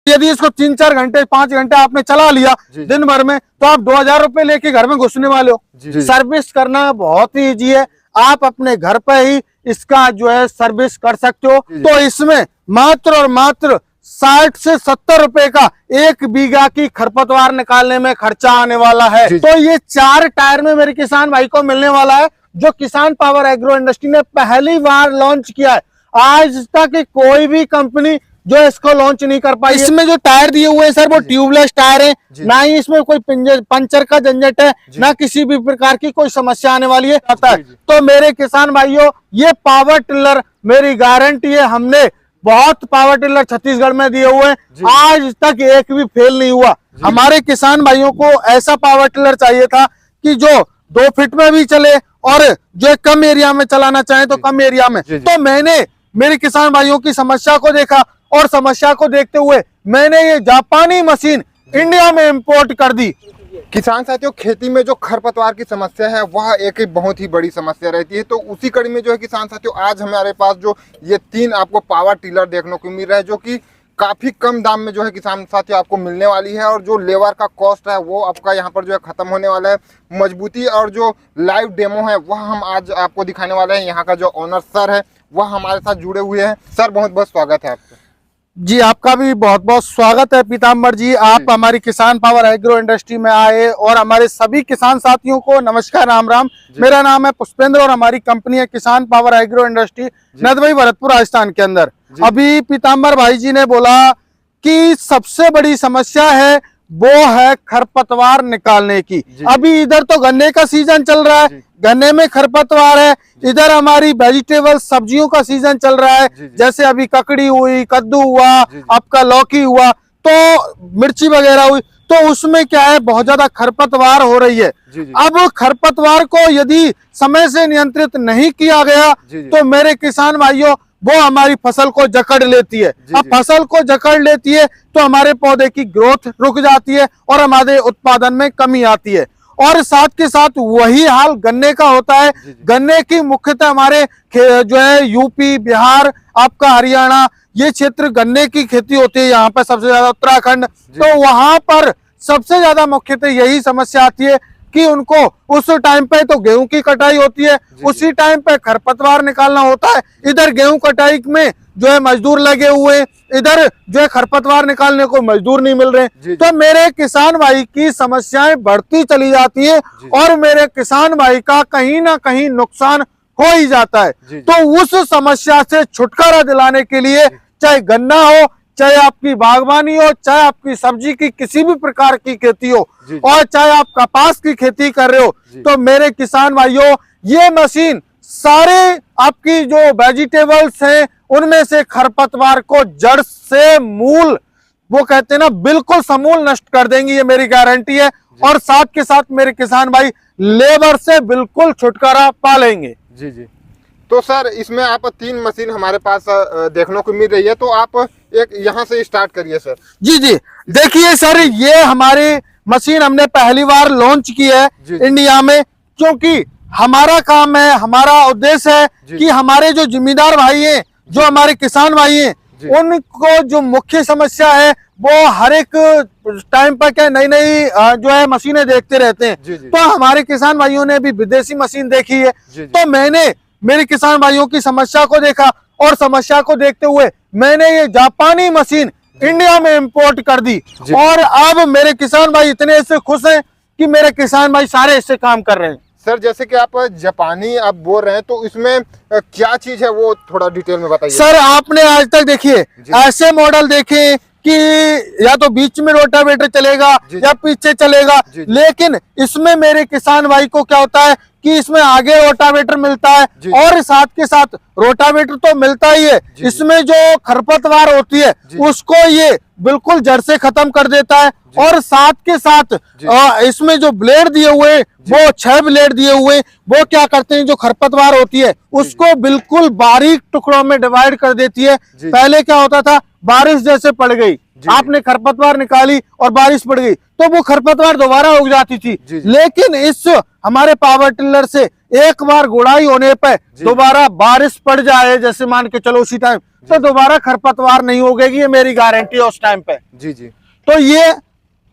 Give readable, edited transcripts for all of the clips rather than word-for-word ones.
यदि इसको 3-4 घंटे 5 घंटे आपने चला लिया दिन भर में, तो आप 2000 रुपए लेके घर में घुसने वाले हो। सर्विस करना बहुत ही ईजी है, आप अपने घर पे ही इसका जो है सर्विस कर सकते हो। तो इसमें मात्र और मात्र 60 से 70 रुपए का 1 बीघा की खरपतवार निकालने में खर्चा आने वाला है। तो ये 4 टायर में मेरे किसान भाई को मिलने वाला है, जो किसान पावर एग्रो इंडस्ट्री ने पहली बार लॉन्च किया है। आज तक कोई भी कंपनी जो इसको लॉन्च नहीं कर पाई। इसमें जो टायर दिए हुए हैं सर, वो ट्यूबलेस टायर है, ना ही इसमें कोई पंचर का झंझट है, ना किसी भी प्रकार की कोई समस्या आने वाली है। तो मेरे किसान भाइयों, ये पावर टिलर मेरी गारंटी है, हमने बहुत पावर टिलर छत्तीसगढ़ में दिए हुए हैं, आज तक एक भी फेल नहीं हुआ। हमारे किसान भाइयों को ऐसा पावर टिलर चाहिए था कि जो 2 फीट में भी चले और जो कम एरिया में चलाना चाहे तो कम एरिया में। तो मैंने मेरे किसान भाइयों की समस्या को देखा और समस्या को देखते हुए मैंने ये जापानी मशीन इंडिया में इंपोर्ट कर दी। किसान साथियों, खेती में जो खरपतवार की समस्या है वह एक बहुत ही बड़ी समस्या रहती है। तो उसी कड़ी में जो है किसान साथियों, आज हमारे पास जो ये 3 आपको पावर टिलर देखने को मिल रहा है, जो कि काफी कम दाम में जो है किसान साथियों आपको मिलने वाली है। और जो लेबर का कॉस्ट है वो आपका यहाँ पर जो है खत्म होने वाला है। मजबूती और जो लाइव डेमो है वह हम आज आपको दिखाने वाले हैं। यहाँ का जो ओनर सर है वह हमारे साथ जुड़े हुए हैं। सर, बहुत बहुत स्वागत है आपका। जी, आपका भी बहुत बहुत स्वागत है पीताम्बर जी। आप हमारी किसान पावर एग्रो इंडस्ट्री में आए और हमारे सभी किसान साथियों को नमस्कार, राम राम। मेरा नाम है पुष्पेंद्र और हमारी कंपनी है Kisan Power Agro Industry, Nadbai, Bharatpur, Rajasthan के अंदर। अभी पीताम्बर भाई जी ने बोला कि सबसे बड़ी समस्या है वो है खरपतवार निकालने की। अभी इधर तो गन्ने का सीजन चल रहा है, गन्ने में खरपतवार है। इधर हमारी वेजिटेबल सब्जियों का सीजन चल रहा है, जैसे अभी ककड़ी हुई, कद्दू हुआ, आपका लौकी हुआ, तो मिर्ची वगैरह हुई, तो उसमें क्या है, बहुत ज्यादा खरपतवार हो रही है। अब खरपतवार को यदि समय से नियंत्रित नहीं किया गया तो मेरे किसान भाइयों, वो हमारी फसल को जकड़ लेती है। अब फसल को जकड़ लेती है तो हमारे पौधे की ग्रोथ रुक जाती है और हमारे उत्पादन में कमी आती है। और साथ के साथ वही हाल गन्ने का होता है। गन्ने की मुख्यतः हमारे जो है यूपी, बिहार, आपका हरियाणा, ये क्षेत्र गन्ने की खेती होती है, यहाँ पर सबसे ज्यादा उत्तराखंड। तो वहां पर सबसे ज्यादा मुख्यतः यही समस्या आती है कि उनको उस टाइम पे तो गेहूं की कटाई होती है, उसी टाइम पे खरपतवार निकालना होता है। इधर गेहूं कटाई में जो है मजदूर लगे हुए, इधर जो है खरपतवार निकालने को मजदूर नहीं मिल रहे। तो मेरे किसान भाई की समस्याएं बढ़ती चली जाती है और मेरे किसान भाई का कहीं ना कहीं नुकसान हो ही जाता है। तो उस समस्या से छुटकारा दिलाने के लिए, चाहे गन्ना हो, चाहे आपकी बागवानी हो, चाहे आपकी सब्जी की किसी भी प्रकार की खेती हो, और चाहे आप कपास की खेती कर रहे हो, तो मेरे किसान भाइयों, ये मशीन सारे आपकी जो वेजिटेबल्स हैं उनमें से खरपतवार को जड़ से मूल, वो कहते हैं ना, बिल्कुल समूल नष्ट कर देंगी, ये मेरी गारंटी है। और साथ के साथ मेरे किसान भाई लेबर से बिल्कुल छुटकारा पा लेंगे। जी। तो सर, इसमें आप 3 मशीन हमारे पास देखने को मिल रही है, तो आप एक यहाँ से स्टार्ट करिए सर। जी, देखिए सर, ये हमारी मशीन हमने पहली बार लॉन्च की है इंडिया में, क्योंकि हमारा काम है, हमारा उद्देश्य है कि हमारे जो जिम्मेदार भाई हैं, जो हमारे किसान भाई हैं, उनको जो मुख्य समस्या है वो हर एक टाइम पर क्या नई जो है मशीनें देखते रहते हैं। तो हमारे किसान भाइयों ने भी विदेशी मशीन देखी है। तो मैंने मेरे किसान भाइयों की समस्या को देखा और समस्या को देखते हुए मैंने ये जापानी मशीन इंडिया में इंपोर्ट कर दी। और अब मेरे किसान भाई इतने इससे खुश हैं कि मेरे किसान भाई सारे इससे काम कर रहे हैं। सर, जैसे कि आप जापानी आप बोल रहे हैं, तो इसमें क्या चीज है वो थोड़ा डिटेल में बताइए। सर, आपने आज तक देखिए ऐसे मॉडल देखे कि या तो बीच में रोटावेटर चलेगा या पीछे चलेगा, लेकिन इसमें मेरे किसान भाई को क्या होता है कि इसमें आगे रोटावेटर मिलता है और साथ के साथ रोटावेटर तो मिलता ही है, इसमें जो खरपतवार होती है उसको ये बिल्कुल जड़ से खत्म कर देता है। और साथ के साथ इसमें जो ब्लेड दिए हुए, वो 6 ब्लेड दिए हुए, वो क्या करते हैं, जो खरपतवार होती है उसको बिल्कुल बारीक टुकड़ों में डिवाइड कर देती है। पहले क्या होता था, बारिश जैसे पड़ गई आपने खरपतवार निकाली और बारिश पड़ गई तो वो खरपतवार दोबारा उग जाती थी। लेकिन इस हमारे पावर टिलर से एक बार गुड़ाई होने पर दोबारा बारिश पड़ जाए, जैसे मान के चलो उसी टाइम, तो दोबारा खरपतवार नहीं उगेगी, ये मेरी गारंटी है उस टाइम पे। जी जी। तो ये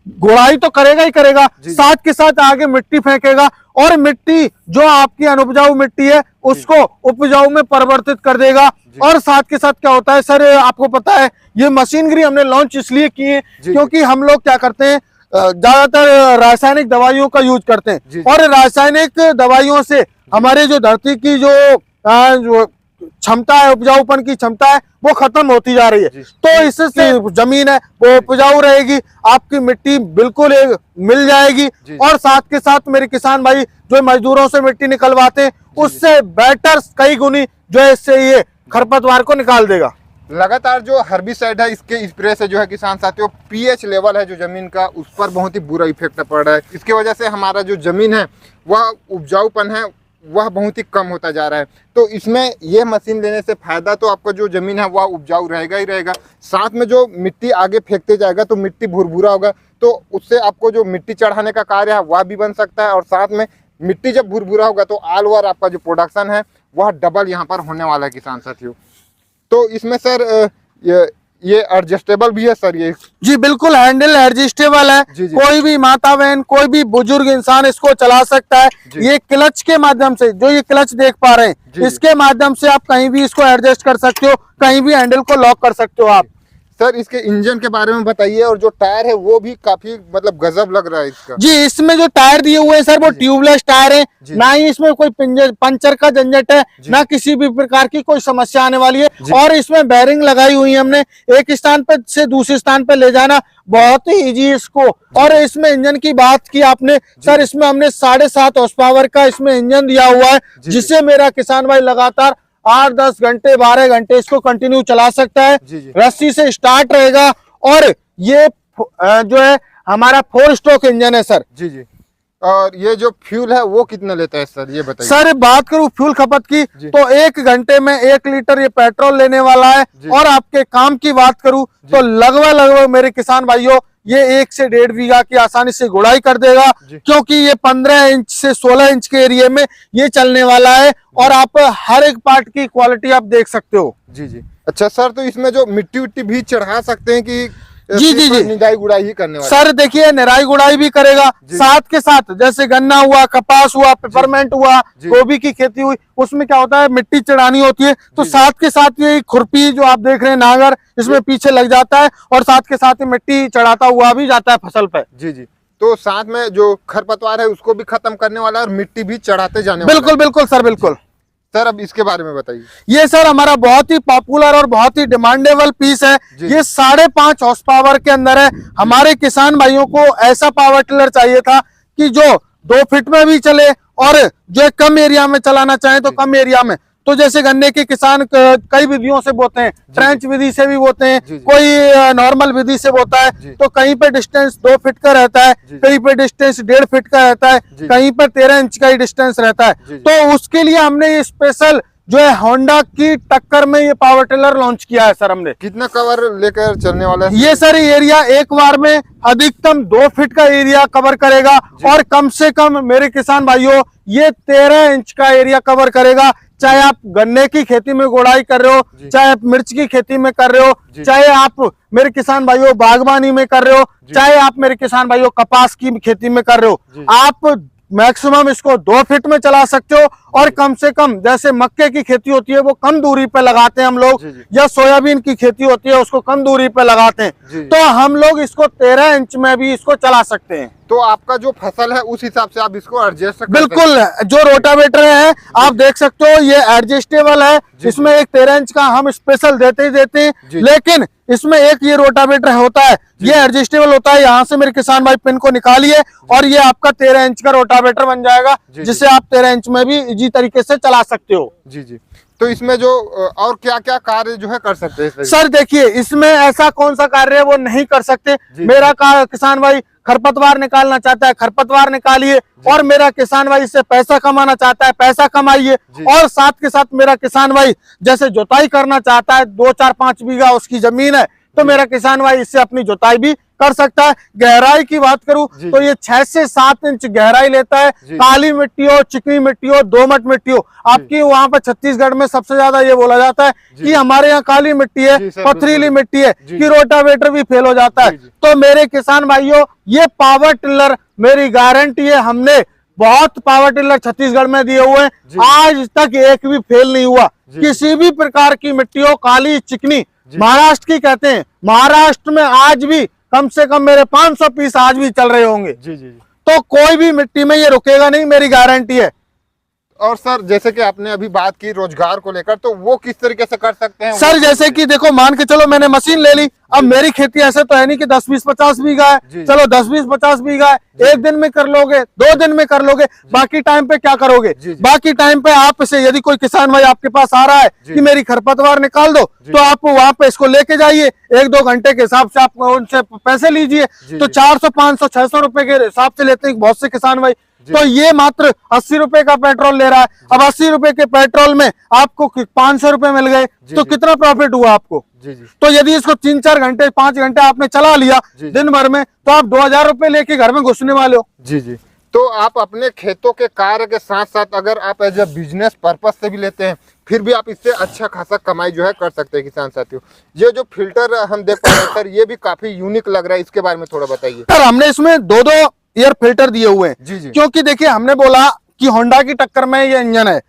गुड़ाई तो करेगा ही करेगा, साथ के साथ आगे मिट्टी फेंकेगा और मिट्टी जो आपकी अनुपजाऊ मिट्टी है उसको उपजाऊ में परिवर्तित कर देगा। और साथ के साथ क्या होता है सर, आपको पता है ये मशीनरी हमने लॉन्च इसलिए की है क्योंकि हम लोग क्या करते हैं, ज्यादातर रासायनिक दवाइयों का यूज करते हैं और रासायनिक दवाइयों से हमारे जो धरती की जो क्षमता है, उपजाऊपन की क्षमता है, वो खत्म होती जा रही है। तो इससे जमीन है वो उपजाऊ रहेगी, आपकी मिट्टी बिल्कुल मिल जाएगी। और साथ के साथ मेरे किसान भाई जो मजदूरों से मिट्टी निकलवाते हैं उससे बेटर कई गुनी जो है इससे ये खरपतवार को निकाल देगा। लगातार जो हर्बिसाइड है इसके स्प्रे से जो है किसान साथियों पीएच लेवल है जो जमीन का उस पर बहुत ही बुरा इफेक्ट पड़ रहा है। इसकी वजह से हमारा जो जमीन है वह उपजाऊपन है वह बहुत ही कम होता जा रहा है। तो इसमें यह मशीन लेने से फायदा तो आपका जो जमीन है वह उपजाऊ रहेगा ही रहेगा, साथ में जो मिट्टी आगे फेंकते जाएगा तो मिट्टी भुरभुरा होगा, तो उससे आपको जो मिट्टी चढ़ाने का कार्य है वह भी बन सकता है। और साथ में मिट्टी जब भुरभुरा होगा तो ऑल ओवर आपका जो प्रोडक्शन है वह डबल यहाँ पर होने वाला है किसान साथियों। तो इसमें सर ये एडजस्टेबल भी है सर? ये जी बिल्कुल हैंडल एडजस्टेबल है, कोई भी माता बहन कोई भी बुजुर्ग इंसान इसको चला सकता है। ये क्लच के माध्यम से, जो ये क्लच देख पा रहे हैं, इसके माध्यम से आप कहीं भी इसको एडजस्ट कर सकते हो, कहीं भी हैंडल को लॉक कर सकते हो आप। सर इसके इंजन के बारे में बताइए, और जो टायर है वो भी काफी मतलब गजब लग रहा है इसका। जी इसमें जो टायर दिए हुए हैं सर वो ट्यूबलेस टायर है, ना ही इसमें कोई पंचर का झंझट है, ना किसी भी प्रकार की कोई समस्या आने वाली है। और इसमें बेरिंग लगाई हुई है हमने, एक स्थान पे से दूसरे स्थान पे ले जाना बहुत ही इजी इसको। और इसमें इंजन की बात की आपने सर, इसमें हमने 7.5 हॉर्स पावर का इसमें इंजन दिया हुआ है, जिससे मेरा किसान भाई लगातार 8-10 घंटे 12 घंटे इसको कंटिन्यू चला सकता है। रस्सी से स्टार्ट रहेगा और ये जो है हमारा 4 स्ट्रोक इंजन है सर। जी जी। और ये जो फ्यूल है वो कितना लेता है सर, ये बताइए। सर बात करूं फ्यूल खपत की तो 1 घंटे में 1 लीटर ये पेट्रोल लेने वाला है। और आपके काम की बात करूं तो लगभग मेरे किसान भाइयों ये 1 से 1.5 बीघा की आसानी से गुड़ाई कर देगा, क्योंकि ये 15 इंच से 16 इंच के एरिया में ये चलने वाला है। और आप हर एक पार्ट की क्वालिटी आप देख सकते हो। जी जी। अच्छा सर, तो इसमें जो मिट्टी विट्टी भी चढ़ा सकते हैं कि जी जी जी निराई गुड़ाई ही करने वाला? सर देखिए निराई गुड़ाई भी करेगा, साथ के साथ जैसे गन्ना हुआ, कपास हुआ, पेपरमेंट हुआ, गोभी की खेती हुई, उसमें क्या होता है मिट्टी चढ़ानी होती है, तो साथ के साथ ये खुरपी जो आप देख रहे हैं नागर इसमें पीछे लग जाता है और साथ के साथ ही मिट्टी चढ़ाता हुआ भी जाता है फसल पे। जी जी। तो साथ में जो खरपतवार है उसको भी खत्म करने वाला है और मिट्टी भी चढ़ाते जाने वाला है। बिल्कुल बिल्कुल सर बिल्कुल। सर अब इसके बारे में बताइए। ये सर हमारा बहुत ही पॉपुलर और बहुत ही डिमांडेबल पीस है। ये 5.5 हॉर्स पावर के अंदर है। हमारे किसान भाइयों को ऐसा पावर टिलर चाहिए था कि जो 2 फीट में भी चले और जो कम एरिया में चलाना चाहे तो कम एरिया में। तो जैसे गन्ने के किसान कई विधियों से बोते हैं, ट्रेंच विधि से भी बोते हैं, कोई नॉर्मल विधि से बोता है, तो कहीं पे डिस्टेंस 2 फीट का रहता है, कहीं पे डिस्टेंस 1.5 फीट का रहता है, कहीं पर 13 इंच का ही डिस्टेंस रहता है। तो उसके लिए हमने ये स्पेशल जो है होंडा की टक्कर में ये पावर टिलर लॉन्च किया है सर हमने। कितना कवर लेकर चलने वाला है ये सर एरिया एक बार में अधिकतम 2 फीट का एरिया कवर करेगा और कम से कम मेरे किसान भाइयों ये 13 इंच का एरिया कवर करेगा। चाहे आप गन्ने की खेती में गुड़ाई कर रहे हो, चाहे आप मिर्च की खेती में कर रहे हो, चाहे आप मेरे किसान भाइयों बागवानी में कर रहे हो, चाहे आप मेरे किसान भाइयों कपास की खेती में कर रहे हो, आप मैक्सिमम इसको 2 फीट में चला सकते हो। और कम से कम जैसे मक्के की खेती होती है वो कम दूरी पे लगाते हैं हम लोग, या सोयाबीन की खेती होती है उसको कम दूरी पे लगाते हैं, तो हम लोग इसको 13 इंच में भी इसको चला सकते हैं। तो आपका जो फसल है उस हिसाब से आप इसको एडजस्ट कर बिल्कुल। जो रोटावेटर है आप देख सकते हो ये एडजस्टेबल है, इसमें एक 13 इंच का हम स्पेशल देते ही देते हैं, लेकिन इसमें एक ये रोटावेटर होता है ये एडजस्टेबल होता है। यहाँ से मेरे किसान भाई पिन को निकालिए और ये आपका 13 इंच का रोटावेटर बन जाएगा, जिसे आप 13 इंच में भी इजी तरीके से चला सकते हो। जी जी। तो इसमें जो और क्या क्या कार्य जो है कर सकते हैं सर? देखिए इसमें ऐसा कौन सा कार्य है वो नहीं कर सकते। मेरा किसान भाई खरपतवार निकालना चाहता है खरपतवार निकालिए, और मेरा किसान भाई इससे पैसा कमाना चाहता है पैसा कमाइए, और साथ के साथ मेरा किसान भाई जैसे जुताई करना चाहता है 2, 4, 5 बीघा उसकी जमीन है तो मेरा किसान भाई इससे अपनी जुताई भी कर सकता है। गहराई की बात करूं तो ये 6 से 7 इंच गहराई लेता है। काली मिट्टी हो, चिकनी मिट्टी हो, दोमट मिट्टी हो, आपकी वहां पर छत्तीसगढ़ में सबसे ज्यादा ये बोला जाता है कि हमारे यहाँ काली मिट्टी है, पथरीली मिट्टी है कि रोटावेटर भी फेल हो जाता है। तो मेरे किसान भाइयों, ये पावर टिलर मेरी गारंटी है, हमने बहुत पावर टिलर छत्तीसगढ़ में दिए हुए हैं, आज तक एक भी फेल नहीं हुआ। किसी भी प्रकार की मिट्टी हो, काली चिकनी, महाराष्ट्र की कहते हैं, महाराष्ट्र में आज भी कम से कम मेरे 500 पीस आज भी चल रहे होंगे। तो कोई भी मिट्टी में ये रुकेगा नहीं, मेरी गारंटी है। और सर जैसे कि आपने अभी बात की रोजगार को लेकर, तो वो किस तरीके से कर सकते हैं सर? जैसे कि देखो, मान के चलो मैंने मशीन ले ली, अब मेरी खेती ऐसे तो है नहीं कि 10, 20, 50 बीघा है, चलो 10, 20, 50 बीघा है, एक दिन में कर लोगे, 2 दिन में कर लोगे, बाकी टाइम पे क्या करोगे? बाकी टाइम पे आप से यदि कोई किसान भाई आपके पास आ रहा है कि मेरी खरपतवार निकाल दो, तो आप वहां पे इसको लेके जाइए, 1-2 घंटे के हिसाब से आप उनसे पैसे लीजिए, तो 400, 500, 600 रुपए के हिसाब से लेते हैं बहुत से किसान भाई। तो ये मात्र 80 रुपए का पेट्रोल ले रहा है। अब 80 रुपए के पेट्रोल में आपको 500 रुपए मिल गए, तो कितना प्रॉफिट हुआ आपको? तो यदि इसको 3-4 घंटे 5 घंटे आपने चला लिया दिन भर में, तो आप 2000 रुपए लेके घर में घुसने वाले हो। तो आप अपने खेतों के कार्य के साथ साथ अगर आप एज ए बिजनेस पर्पस से भी लेते हैं, फिर भी आप इससे अच्छा खासा कमाई जो है कर सकते हैं किसान साथियों। ये जो फिल्टर हम देख पा रहे हैं सर, ये भी काफी यूनिक लग रहा है, इसके बारे में थोड़ा बताइए। सर हमने इसमें 2-2 एयर फिल्टर दिए हुए हैं, क्योंकि देखिए हमने बोला कि होंडा की टक्कर में ये इंजन है।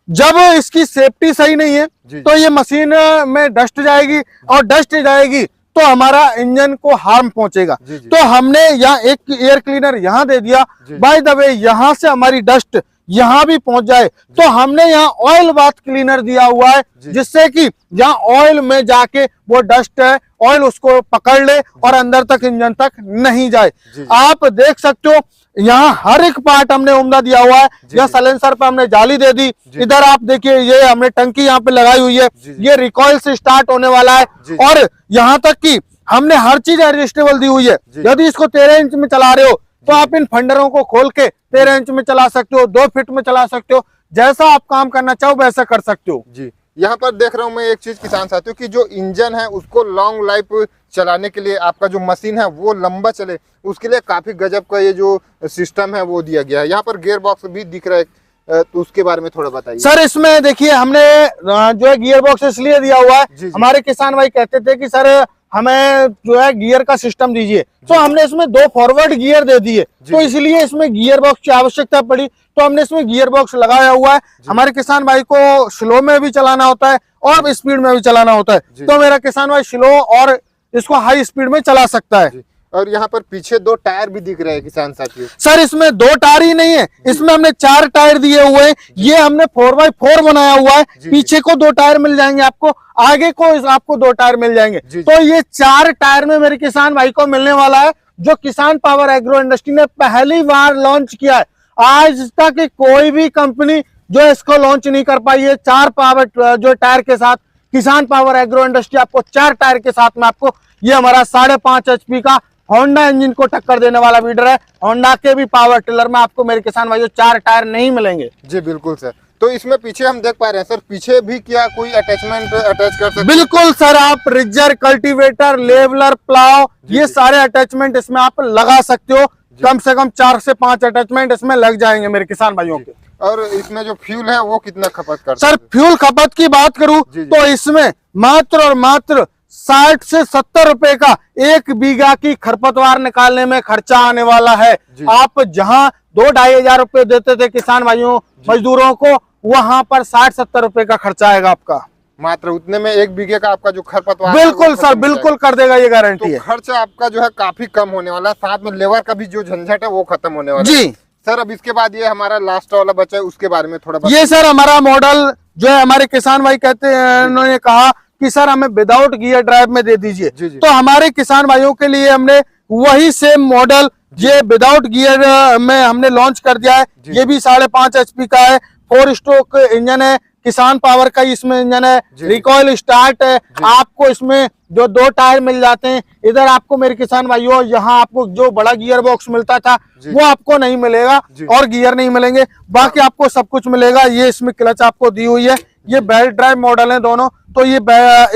जब इसकी सेफ्टी सही नहीं है तो ये मशीन में डस्ट जाएगी, और डस्ट जाएगी तो हमारा इंजन को हार्म पहुंचेगा। तो हमने यहाँ एक एयर क्लीनर यहाँ दे दिया, बाय द वे यहाँ से हमारी डस्ट यहाँ भी पहुंच जाए, तो हमने यहाँ ऑयल बाथ क्लीनर दिया हुआ है, जिससे कि यहाँ ऑयल में जाके वो डस्ट है, ऑयल उसको पकड़ ले और अंदर तक इंजन तक नहीं जाए। आप देख सकते हो यहाँ हर एक पार्ट हमने उम्दा दिया हुआ है। यहाँ साइलेंसर पे हमने जाली दे दी, इधर आप देखिए ये हमने टंकी यहाँ पे लगाई हुई है, ये रिकॉइल से स्टार्ट होने वाला है, और यहाँ तक कि हमने हर चीज एडजस्टेबल दी हुई है। यदि इसको 13 इंच में चला रहे हो तो आप इन फंडरों को खोल के 13 इंच में चला सकते हो, 2 फीट में चला सकते हो, जैसा आप काम करना चाहो वैसा कर सकते हो। यहाँ पर देख रहा हूँ मैं एक चीज किसान साथियों की, जो इंजन है उसको लॉन्ग लाइफ चलाने के लिए, आपका जो मशीन है वो लंबा चले, उसके लिए काफी गजब का ये जो सिस्टम है वो दिया गया है। यहाँ पर गियर बॉक्स भी दिख रहा है, तो उसके बारे में थोड़ा बताइए। सर इसमें देखिए हमने जो है गियर बॉक्स इसलिए दिया हुआ है, हमारे किसान भाई कहते थे कि सर हमें जो है गियर का सिस्टम दीजिए, तो हमने इसमें 2 फॉरवर्ड गियर दे दिए, तो इसलिए इसमें गियर बॉक्स की आवश्यकता पड़ी, तो हमने इसमें गियर बॉक्स लगाया हुआ है। हमारे किसान भाई को स्लो में भी चलाना होता है और स्पीड में भी चलाना होता है, तो मेरा किसान भाई स्लो और इसको हाई स्पीड में चला सकता है। और यहाँ पर पीछे 2 टायर भी दिख रहे हैं किसान साथियों। सर इसमें 2 टायर ही नहीं है, इसमें हमने 4 टायर दिए हुए हैं। ये हमने 4x4 बनाया हुआ है, पीछे को 2 टायर मिल जाएंगे आपको, आगे को आपको 2 टायर मिल जाएंगे। तो ये 4 टायर में मेरे किसान भाई को मिलने वाला है, जो किसान पावर एग्रो इंडस्ट्री ने पहली बार लॉन्च किया है। आज तक कोई भी कंपनी जो इसको लॉन्च नहीं कर पाई है। 4 पावर जो टायर के साथ किसान पावर एग्रो इंडस्ट्री आपको 4 टायर के साथ में आपको ये हमारा 5.5 HP का होंडा इंजन को टक्कर देने वाला वीडर है। होंडा के भी पावर टिलर में आपको मेरे किसान भाइयों 4 टायर नहीं मिलेंगे। जी बिल्कुल सर। तो इसमें पीछे हम देख पा रहे हैं सर, पीछे भी क्या कोई अटैचमेंट अटैच कर सकते हैं? बिल्कुल सर, आप रिजर, कल्टीवेटर, लेवलर, प्लाव, ये सारे अटैचमेंट इसमें आप लगा सकते हो। कम से कम 4 से 5 अटैचमेंट इसमें लग जाएंगे मेरे किसान भाइयों के। और इसमें जो फ्यूल है वो कितना खपत करता है? सर फ्यूल खपत की बात करूं तो इसमें मात्र और मात्र 60 से 70 रुपए का 1 बीघा की खरपतवार निकालने में खर्चा आने वाला है। आप जहां 2-2.5 हजार रुपए देते थे किसान भाइयों मजदूरों को, वहां पर 60-70 रुपए का खर्चा आएगा आपका। मात्र उतने में 1 बीघे का आपका जो खरपतवार बिल्कुल सर, बिल्कुल कर देगा, ये गारंटी है। खर्चा आपका जो है काफी कम होने वाला है, साथ में लेबर का भी जो झंझट है वो खत्म होने वाला है। जी सर, अब इसके बाद ये हमारा लास्ट वाला बचा है, उसके बारे में थोड़ा ये सर हमारा मॉडल जो है हमारे किसान भाई कहते हैं, उन्होंने कहा कि सर हमें विदाउट गियर ड्राइव में दे दीजिए। तो हमारे किसान भाइयों के लिए हमने वही सेम मॉडल ये विदाउट गियर में हमने लॉन्च कर दिया है। ये भी 5.5 HP का है, 4 स्ट्रोक इंजन है, किसान पावर का इसमें इंजन है, रिकॉइल स्टार्ट है। आपको इसमें जो 2 टायर मिल जाते हैं। इधर आपको मेरे किसान भाइयों यहाँ आपको जो बड़ा गियर बॉक्स मिलता था वो आपको नहीं मिलेगा और गियर नहीं मिलेंगे, बाकी आपको सब कुछ मिलेगा। ये इसमें क्लच आपको दी हुई है, ये बेल्ट ड्राइव मॉडल है दोनों, तो ये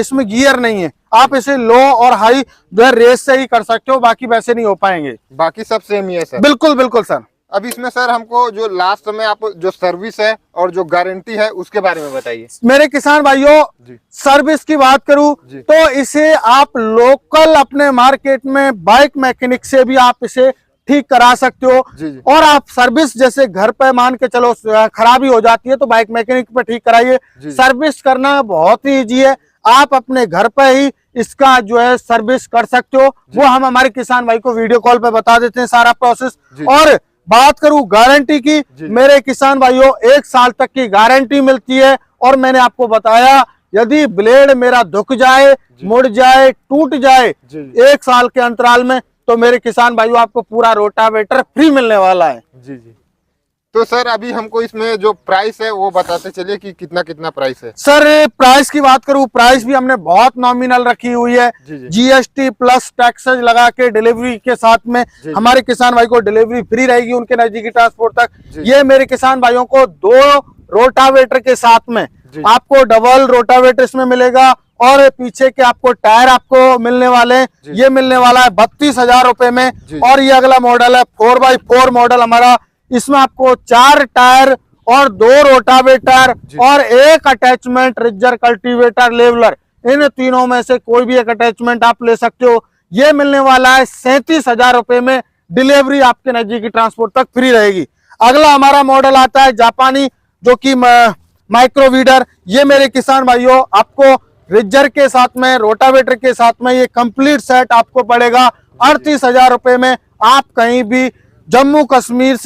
इसमें गियर नहीं है, आप इसे लो और हाई जो है रेस से ही कर सकते हो, बाकी वैसे नहीं हो पाएंगे। बाकी सब सेम ही है सर? बिल्कुल बिल्कुल सर। अब इसमें सर हमको जो लास्ट में आप जो सर्विस है और जो गारंटी है उसके बारे में बताइए। मेरे किसान भाइयों, सर्विस की बात करूं तो इसे आप लोकल अपने मार्केट में बाइक मैकेनिक से भी आप इसे ठीक करा सकते हो। और आप सर्विस जैसे घर पे मान के चलो खराबी हो जाती है तो बाइक मैकेनिक पे ठीक कराइए। सर्विस करना बहुत ही इजी है, आप अपने घर पे ही इसका जो है सर्विस कर सकते हो। वो हम हमारे किसान भाई को वीडियो कॉल पे बता देते हैं सारा प्रोसेस। और बात करूं गारंटी की, मेरे किसान भाइयों 1 साल तक की गारंटी मिलती है। और मैंने आपको बताया यदि ब्लेड मेरा धुक जाए, मुड़ जाए, टूट जाए 1 साल के अंतराल में, तो मेरे किसान भाइयों आपको पूरा रोटावेटर फ्री मिलने वाला है। जी। तो सर अभी हमको इसमें जो प्राइस है वो बताते चलिए कि कितना कितना प्राइस है। सर प्राइस की बात करूं, प्राइस भी हमने बहुत नॉमिनल रखी हुई है। जीएसटी प्लस टैक्सेस लगा के डिलीवरी के साथ में हमारे किसान भाई को डिलीवरी फ्री रहेगी उनके नजदीकी ट्रांसपोर्ट तक। ये मेरे किसान भाइयों को 2 रोटावेटर के साथ में आपको डबल रोटावेटर इसमें मिलेगा। और पीछे के आपको टायर आपको मिलने वाले हैं, ये मिलने वाला है 32,000 रुपए में। और ये अगला मॉडल है 4x4 मॉडल हमारा, इसमें आपको 4 टायर और 2 रोटावेटर और 1 अटैचमेंट रिजर कल्टीवेटर लेवलर, इन तीनों में से कोई भी एक अटैचमेंट आप ले सकते हो। ये मिलने वाला है 37,000 रुपए में, डिलीवरी आपके नजदीकी ट्रांसपोर्ट तक फ्री रहेगी। अगला हमारा मॉडल आता है जापानी, जो कि माइक्रो वीडर। ये मेरे किसान भाइयों आपको रिजर के साथ में, रोटावेटर के साथ में ये कंप्लीट सेट आपको पड़ेगा 38,000 रुपए में। आप कहीं भी जम्मू कश्मीर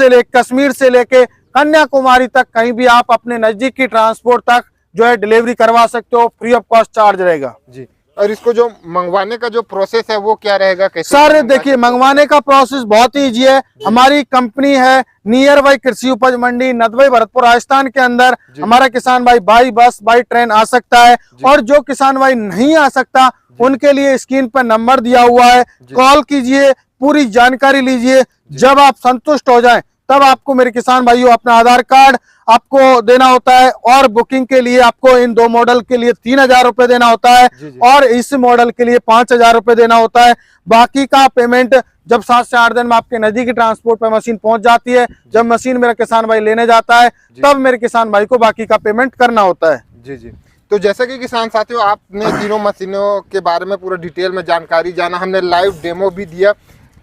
से लेके कन्याकुमारी तक कहीं भी आप अपने नजदीकी ट्रांसपोर्ट तक जो है डिलीवरी करवा सकते हो, फ्री ऑफ कॉस्ट चार्ज रहेगा जी। और इसको जो मंगवाने का जो प्रोसेस है वो क्या रहेगा, कैसे? सर देखिए, मंगवाने का प्रोसेस बहुत ही ईजी है। हमारी कंपनी है नियर बाई कृषि उपज मंडी, नदवाई, भरतपुर, राजस्थान के अंदर। हमारा किसान भाई बाई बस बाई ट्रेन आ सकता है। और जो किसान भाई नहीं आ सकता उनके लिए स्क्रीन पर नंबर दिया हुआ है, कॉल कीजिए, पूरी जानकारी लीजिए। जब आप संतुष्ट हो जाएं तब आपको मेरे किसान भाइयों अपना आधार कार्ड आपको देना होता है। और बुकिंग के लिए आपको इन 2 मॉडल के लिए 3,000 रुपए देना होता है और इस मॉडल के लिए 5,000 रुपए देना होता है। बाकी का पेमेंट जब 7 से 8 दिन में आपके नजदीकी ट्रांसपोर्ट पे मशीन पहुंच जाती है, जब मशीन मेरा किसान भाई लेने जाता है तब मेरे किसान भाई को बाकी का पेमेंट करना होता है। जी। तो जैसे कि किसान साथियों, आपने तीनों मशीनों के बारे में पूरा डिटेल में जानकारी जाना, हमने लाइव डेमो भी दिया,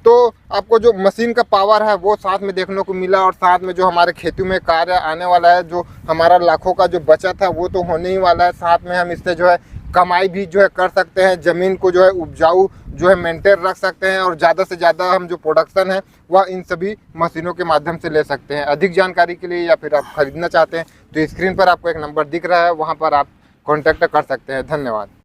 तो आपको जो मशीन का पावर है वो साथ में देखने को मिला। और साथ में जो हमारे खेती में कार्य आने वाला है, जो हमारा लाखों का जो बचत है वो तो होने ही वाला है। साथ में हम इससे जो है कमाई भी जो है कर सकते हैं, ज़मीन को जो है उपजाऊ जो है मेंटेन रख सकते हैं। और ज़्यादा से ज़्यादा हम जो प्रोडक्शन है वह इन सभी मशीनों के माध्यम से ले सकते हैं। अधिक जानकारी के लिए या फिर आप खरीदना चाहते हैं तो स्क्रीन पर आपको एक नंबर दिख रहा है, वहाँ पर आप कॉन्टैक्ट कर सकते हैं। धन्यवाद।